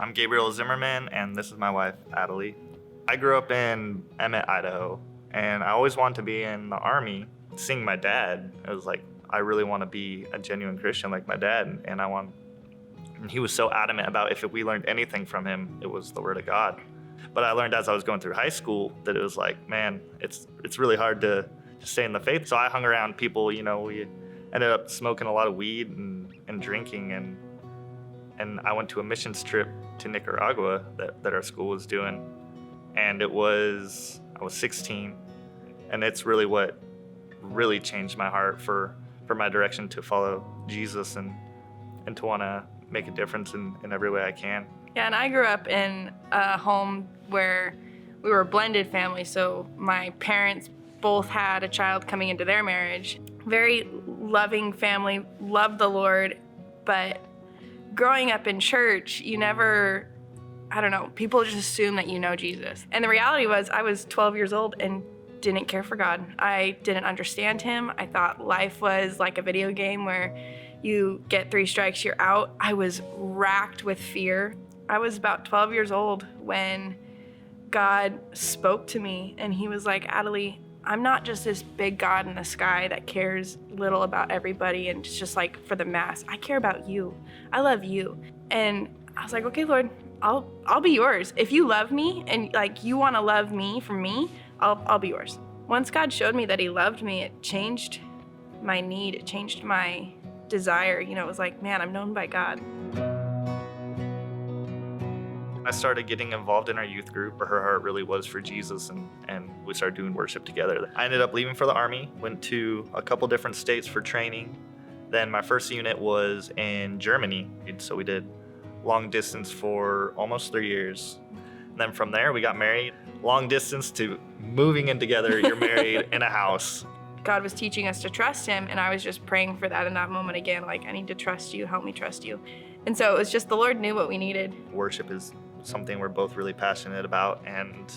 I'm Gabriel Zimmerman, and this is my wife, Adalea. I grew up in Emmett, Idaho, and I always wanted to be in the Army. Seeing my dad, it was like, I really want to be a genuine Christian like my dad, and he was so adamant about if we learned anything from him, it was the Word of God. But I learned as I was going through high school that it was like, man, it's really hard to stay in the faith. So I hung around people, we ended up smoking a lot of weed and drinking, and I went to a missions trip to Nicaragua that our school was doing. And I was 16, and it's really what really changed my heart for my direction to follow Jesus and to want to make a difference in every way I can. Yeah, and I grew up in a home where we were a blended family, so my parents both had a child coming into their marriage. Very loving family, loved the Lord, but growing up in church, people just assume that you know Jesus. And the reality was I was 12 years old and didn't care for God. I didn't understand him. I thought life was like a video game where you get 3 strikes, you're out. I was racked with fear. I was about 12 years old when God spoke to me, and he was like, Adalea, I'm not just this big God in the sky that cares little about everybody and it's just like for the mass. I care about you. I love you. And I was like, okay, Lord, I'll be yours. If you love me and like you want to love me for me, I'll be yours. Once God showed me that he loved me, it changed my need. It changed my desire. It was like, man, I'm known by God. I started getting involved in our youth group. Her heart really was for Jesus, and we started doing worship together. I ended up leaving for the Army, went to a couple different states for training. Then my first unit was in Germany, so we did long distance for almost 3 years. And then from there, we got married. Long distance to moving in together, you're married in a house. God was teaching us to trust him, and I was just praying for that in that moment again, like, I need to trust you, help me trust you. And so it was just the Lord knew what we needed. Worship is something we're both really passionate about, and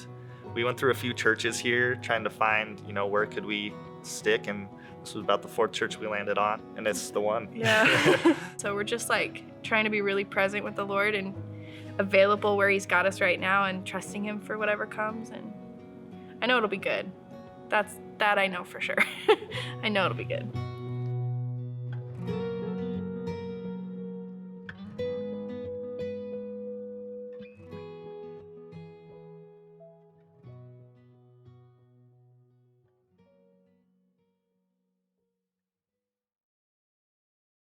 we went through a few churches here trying to find, where could we stick, and this was about the 4th church we landed on, and it's the one. Yeah. So we're just like trying to be really present with the Lord and available where he's got us right now and trusting him for whatever comes, and I know it'll be good. That I know for sure. I know it'll be good.